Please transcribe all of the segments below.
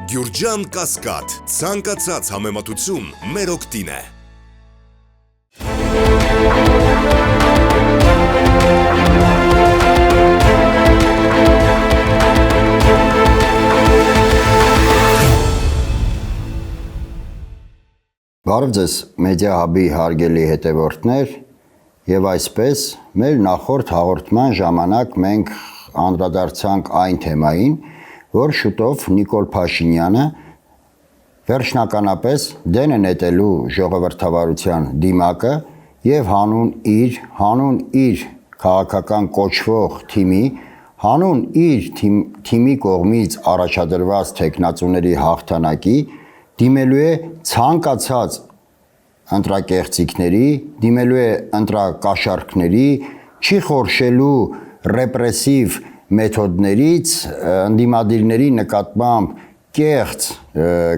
Գյուրջան Կասկադ, ցանկացած համեմատություն մեր օգտին է։ Բարև ձեզ Մեդիա Հաբի հարգելի հետևորդներ, եւ այսպես մեր նախորդ հաղորդման ժամանակ մենք անդրադարձանք այն թեմային, որ շուտով Նիկոլ Փաշինյանը վերջնականապես դեն է նետելու ժողովրդավարության դիմակը եւ հանուն իր քաղաքական կոչվող թիմի, հանուն իր թիմի կողմից առաջադրված տեխնացուների հաղթանակի դիմելու է ցանկացած ընտրակեղծիքների, դիմելու է ընտրակաշառքների, չի խորշելու ռեպրեսիվ մեթոդներից, ընդդիմադիրների նկատմամբ կեղծ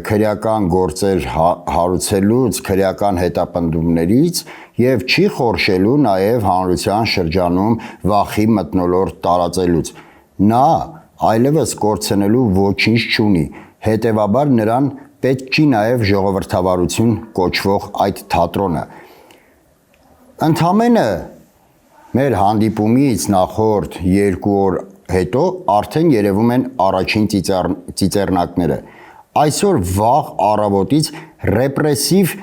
քրեական գործեր հարուցելուց, քրեական հետապնդումներից եւ չի խորշելու նաեւ հանրության շրջանում վախի մթնոլորտ տարածելուց։ Նա այլևս կորցնելու ոչինչ չունի, հետեւաբար նրան պետք չի նաև ժողովրդավարություն կոչվող այդ թատրոնը։ Ընդամենը մեր հանդիպումից նախորդ 2 օր հետո արդեն երևում են առաջին ծիծեռնակները։ Այսօր վաղ առավոտից ռեպրեսիվ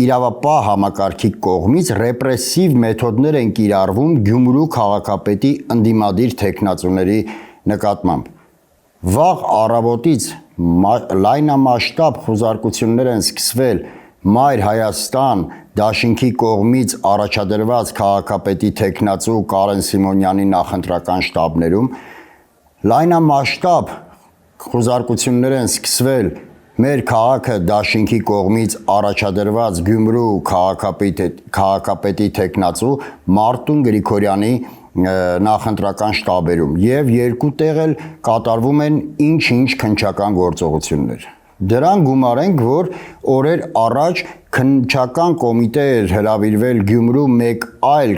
իրավապահ համակարգի կողմից ռեպրեսիվ մեթոդներ են կիրառվում Գյումրու քաղաքապետի ընդդիմադիր տեխնացուների նկատմամբ։ Վաղ առավոտից լայնամասշտաբ խուզարկություններ են սկսվել Մայր Հայաստան դաշինքի կողմից առաջադրված քաղաքապետի տեխնացու Կարեն Սիմոնյանի նախընտրական շտաբներում, լայնամասշտաբ խուզարկություններ են սկսվել մեր քաղաքը դաշինքի կողմից առաջադրված Գյումրու քաղաքապետի տեխնացու Մարտուն Գրիգորյանի նախընտրական շտաբերում եւ երկու տեղ էլ կատարվում են ինչ-ինչ քննչական գործողություններ։ Դրան գումարենք, որ օրեր առաջ քննչական կոմիտե էր հրավիրվել Գյումրու մեկ այլ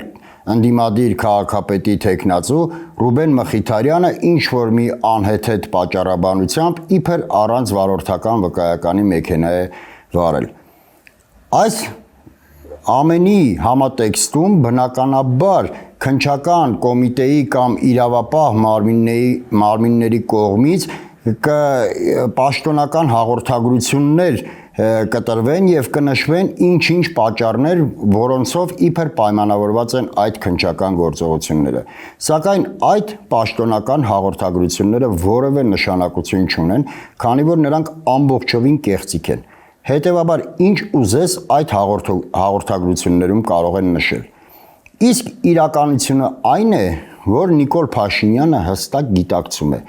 ընդդիմադիր քաղաքապետի տեխնացու Ռուբեն Մխիթարյանը ինչ որ մի անհեթեթ պատճառաբանությամբ իբր առանց վարորդական վկայականի մեքենա է վարել։ Այս ամենի համատեքստում բնականաբար քննչական կոմիտեի կամ իրավապահ մարմինների կողմից պաշտոնական հաղորդագրություններ կտրվեն եւ կնշվեն ինչ-ինչ պատճառներ, որոնցով իբր պայմանավորված են այդ քննչական գործողությունները։ Սակայն այդ պաշտոնական հաղորդագրությունները որևէ նշանակություն չունեն, քանի որ նրանք ամբողջովին կեղծիք են։ Հետևաբար ինչ ուզես այդ հաղորդագրություններում կարող են նշել։ Իսկ իրականությունը այն է, որ Նիկոլ Փաշինյանը հստակ գիտակցում է,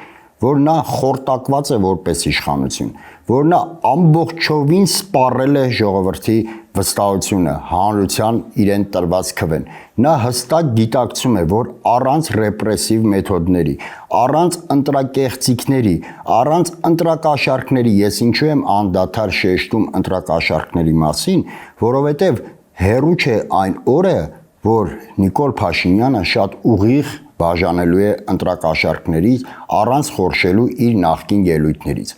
որ նա խորտակված է որպես իշխանություն, որ նա ամբողջովին սպառել է ժողովրդի վստահությունը, հանրության իրեն տրված քվեն։ Նա հստակ գիտակցում է, որ առանց ռեպրեսիվ մեթոդների, առանց ընտրակեղծիքների, առանց ընտրակաշառքների, ես ինչու եմ անդադար շեշտում ընտրակաշառքների մասին, որովհետև հեռու չէ այն օրը, որ Նիկոլ Փաշինյանը շատ ուղիղ բաժանելու է ընտրակաշառքներից առանց խորշելու իր նախկին ելույթներից։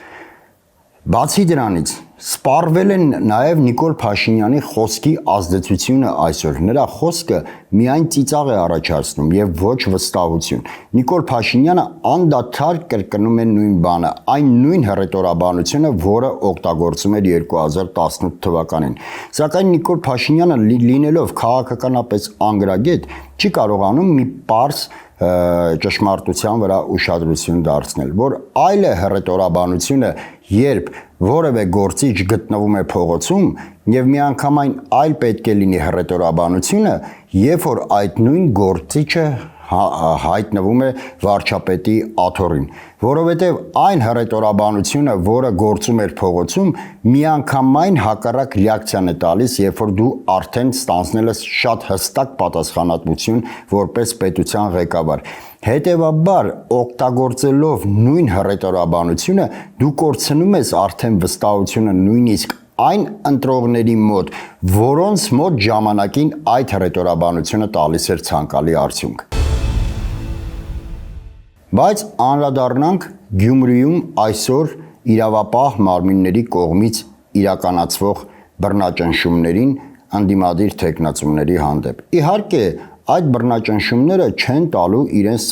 Բացի դրանից, սպառվել են նաև Նիկոլ Փաշինյանի խոսքի ազդեցությունը այսօր։ Նրա խոսքը միայն ծիծաղ է առաջացնում եւ ոչ վստահություն։ Նիկոլ Փաշինյանը անդադար կրկնում է նույն բանը, այն նույն հռետորաբանությունը, որը օգտագործում էր 2018 թվականին։ Սակայն Նիկոլ Փաշինյանը լինելով քաղաքականապես անգրագետ, չի կարողանում մի պարզ ճշմարտության վրա ուշադրություն դարձնել, որ այլ է հռետորաբանությունը, երբ որևէ գործիչ գտնվում է փողոցում եւ միանգամայն այլ պետք է լինի հռետորաբանությունը, երբ որ այդ նույն գործիչը հայտնվում է վարչապետի աթոռին, որովհետև այն հռետորաբանությունը, որը գործում էր փողոցում, միանգամայն հակառակ ռեակցիան է տալիս, երբ որ դու արդեն ստանձնել ես շատ հստակ պատասխանատվություն որպես պետության ղեկավար։ Հետևաբար, օգտագործելով նույն հռետորաբանությունը, դու կորցնում ես արդեն վստահությունը նույնիսկ այն ընտրողների մոտ, որոնց մոտ ժամանակին այդ հռետորաբանությունը տալիս էր ցանկալի արդյունք։ Բայց անդրադառնանք Գյումրիում այսօր իրավապահ մարմինների կողմից իրականացվող բռնաճնշումներին ընդդիմադիր թեկնածուների հանդեպ։ Իհարկե, այդ բռնաճնշումները չեն տալու իրենց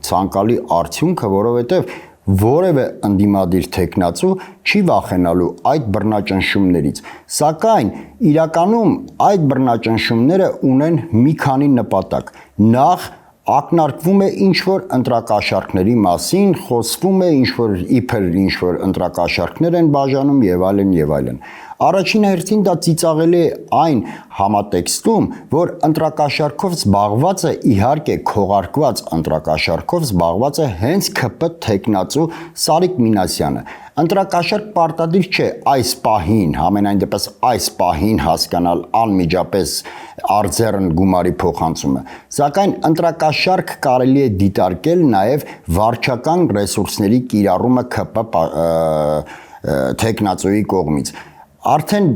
ցանկալի արդյունքը, որովհետև որևէ ընդդիմադիր թեկնածու չի վախենալու այդ բռնաճնշումներից, սակայն իրականում այդ բռնաճնշումները ունեն մի քանի նպատակ։ Նախ ակնարկվում է ինչ-որ ընտրակաշառքների մասին, խոսվում է ինչ-որ ընտրակաշառքներ են բաժանում եւ այլն եւ այլն։ Առաջին հերթին դա ծիծաղելի է այն համատեքստում, որ ընտրակաշառքով զբաղված է, իհարկե քողարկված ընտրակաշառքով զբաղված է հենց ԿՓ թեկնածու Սարիկ Մինասյանը։ Ընտրակաշառք պարտադիր չէ այս պահին, համենայն դեպս այս պահին հասկանալ անմիջապես արձեռն գումարի փոխանցումը, սակայն ընտրակաշառք կարելի է դիտարկել նաև վարչական ռեսուրսների կիրառումը ԿՊ թեկնածուի կողմից։ Արդեն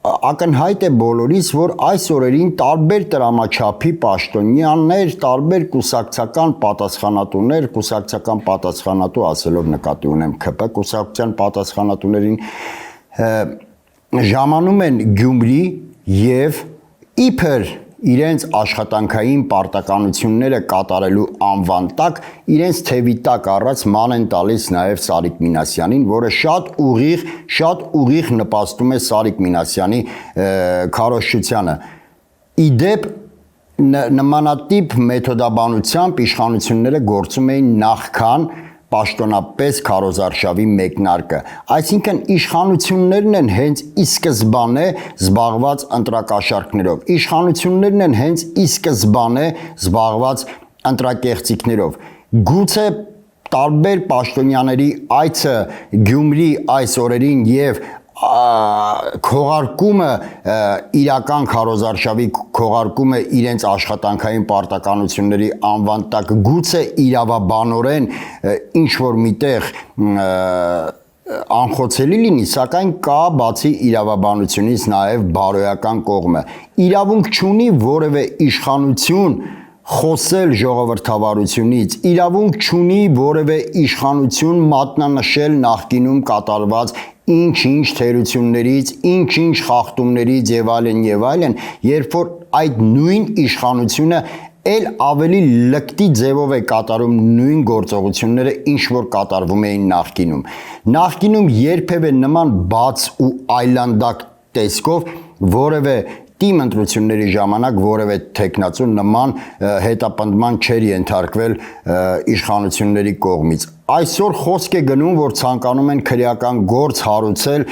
ակնհայտ է բոլորիս, որ այս օրերին տարբեր տրամաչափի պաշտոնյաներ, տարբեր կուսակցական պատասխանատուներ, կուսակցական պատասխանատու ասելով նկատի ունեմ ԿՊ կուսակցության պատասխանատուներին ժամանում են Գյումրի եւ իբր իրենց աշխատանքային պարտականությունները կատարելու անվան տակ իրենց թևի տակ առած ման են տալիս նաև Սարիկ Մինասյանին, որը շատ ուղիղ նպաստում է Սարիկ Մինասյանի քարոզչությանը։ Իդեպ նմանատիպ մեթոդաբանությամբ իշխանությունները գործում էին նախքան պաշտոնապես քարոզարշավի մեկնարկը, այսինքն իշխանություններն են հենց ի սկզբանե զբաղված ընտրակաշառքներով, իշխանություններն են հենց ի սկզբանե զբաղված ընտրակեղծիքներով, գուցե տարբեր պաշտոնյաների այցը Գյումրի այս օրերին եւ քողարկումը իրական քարոզարշավի քողարկումը իրենց աշխատանքային պարտականությունների անվան տակ գուցե իրավաբանորեն ինչ որ միտեղ անխոցելի լինի, սակայն կա բացի իրավաբանությունից նաև բարոյական կողմը։ Իրավունք չունի որևէ իշխանություն խոսել ժողովրդավարությունից, իրավունք չունի որևէ իշխանություն մատնանշել նախկինում կատարված ինչ-ինչ թերություններից, ինչ-ինչ խախտումներից եւ այլն, երբ որ այդ նույն իշխանությունը էլ ավելի լկտի ձևով է կատարում նույն գործողությունները, ինչ որ կատարվում էին նախկինում։ Նախկինում երբևէ նման բաց ու այլանդակ տեսքով որևէ թիմ ընտրությունների ժամանակ որևէ թեկնածու նման հետապնդման չէր ենթարկվել իշխանությունների կողմից։ Այսօր խոսք է գնում, որ ցանկանում են քրեական գործ հարուցել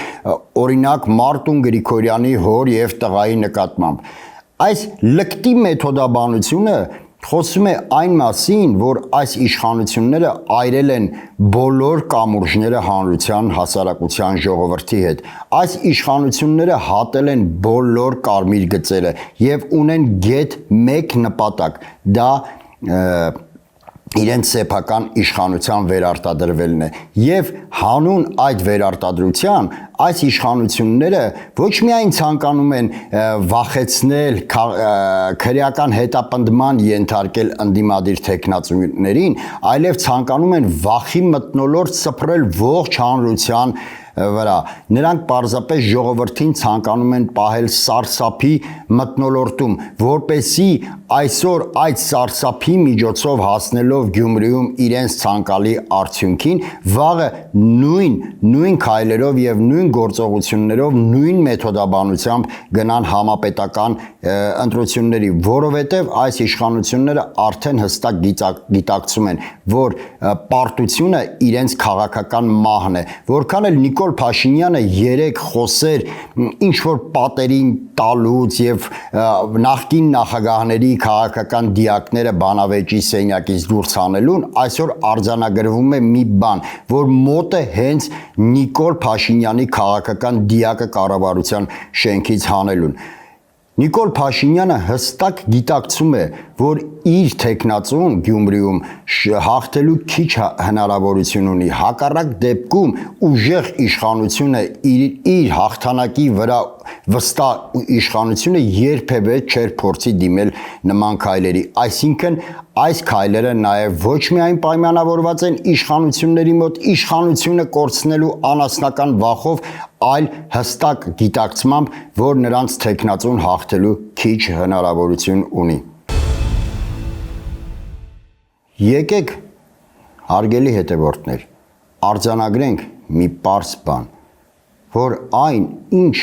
օրինակ Մարտուն Գրիգորյանի հոր եւ տղայի նկատմամբ։ Այս լկտի մեթոդաբանությունը խոսում է այն մասին, որ այս իշխանությունները այրել են բոլոր կամուրջները հանրության, հասարակության, ժողովրդի հետ։ Այս իշխանությունները հատել են բոլոր կարմիր գծերը եւ ունեն գեթ մեկ նպատակ՝ դա իրենց սեփական իշխանության վերարտադրվելն է եւ հանուն այդ վերարտադրության այս իշխանությունները ոչ միայն ցանկանում են վախեցնել քրեական հետապնդման ենթարկել ընդդիմադիր թեկնածուներին, այլև ցանկանում են վախի մթնոլորտ սփռել ողջ հանրության վրա։ Նրանք պարզապես ժողովրդին ցանկանում են պահել սարսափի մթնոլորտում, որպեսզի այսօր այդ սարսափի միջոցով հասնելով Գյումրիում իրենց ցանկալի արդյունքին, վաղը նույն քայլերով եւ նույն գործողություններով, նույն մեթոդաբանությամբ գնան համապետական ընտրությունների, որովհետեւ այս իշխանությունները արդեն հստակ գիտակցում են, որ պարտությունը իրենց քաղաքական մահն է, որքան էլ Նիկոլ Փաշինյանը երեք խոսեր ինչ որ պատերին տալուց եւ նախկին նախագահների քաղաքական դիակները բանավեճի սենյակից դուրս հանելուն, այսօր արձանագրվում է մի բան, որ մոտ է հենց Նիկոլ Փաշինյանի քաղաքական դիակը կառավարության շենքից հանելուն։ Նիկոլ Փաշինյանը հստակ գիտակցում է, որ իր թեկնածուն Գյումրիում հաղթելու քիչ հնարավորություն ունի, հակառակ դեպքում ուժեղ իշխանությունը իր հաղթանակի վրա վստահ իշխանությունը երբևէ չէր փորձի դիմել նման քայլերի, այսինքն այս քայլերը նաև ոչ միայն պայմանավորված են իշխանությունների մոտ իշխանությունը կորցնելու անասնական վախով, այլ հստակ գիտակցմամբ, որ նրանց թեկնածուն հաղթելու քիչ հնարավորություն ունի։ Եկեք, հարգելի հետևորդներ, արձանագրենք մի պարզ բան, որ այն, ինչ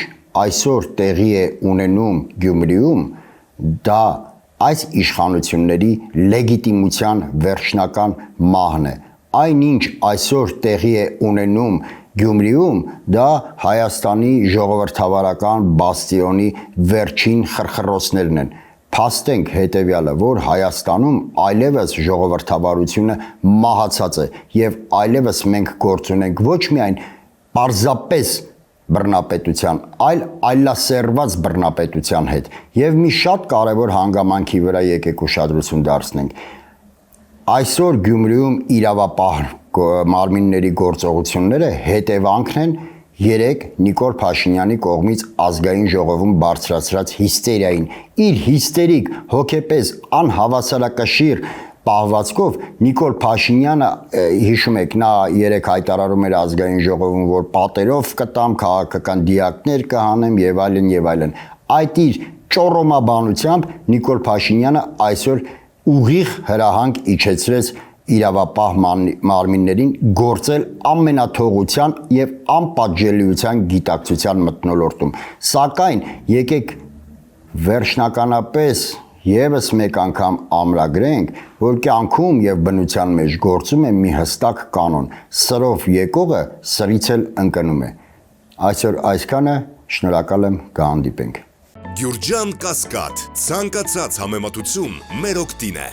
այսօր տեղի է ունենում Գյումրիում, դա այս իշխանությունների լեգիտիմության վերջնական մահն է։ Այնինչ այսօր տեղի է ունենում Գյումրիում, դա Հայաստանի ժողովրդավարական բաստիոնի վերջին խրխռոցներն են։ Փաստենք հետևյալը, որ Հայաստանում այլևս ժողովրդավարությունը մահացած է եւ այլևս մենք գործ ունենք ոչ միայն պարզապես բռնապետության, այլ այլասերված բռնապետության հետ։ Եվ մի շատ կարևոր հանգամանքի վրա եկեք ուշադրություն դարձնենք։ Այսօր Գյումրիում իրավապահ մարմինների գործողությունները հետևանքն են 3 Նիկոլ Փաշինյանի կողմից ազգային ժողովում բարձրացրած հիստերիային։ Իր հիստերիկ, հոգեպես անհավասարակշիռ պահվածքով Նիկոլ Փաշինյանը, հիշում եք, նա երեք հայտարարում էր ազգային ժողովում, որ պատերով կտամ, քաղաքական դիակներ կհանեմ եւ այլն եւ այլն։ Այդ իր ճոռոմաբանությամբ Նիկոլ Փաշինյանը այսօր ուղիղ հրահանգ իջեցրեց իրավապահ մարմիններին գործել ամենաթողության եւ անպատժելիության գիտակցության մթնոլորտում։ Սակայն եկեք վերջնականապես եւս մեկ անգամ ամրագրենք, որ կյանքում եւ բնության մեջ գործում է մի հստակ կանոն. սրով եկողը սրից էլ ընկնում է։ Այսօր այսքանը, շնորհակալ եմ, կհանդիպենք։ Գյուրջան Կասկադ, ցանկացած համեմատություն մեր օգտին է։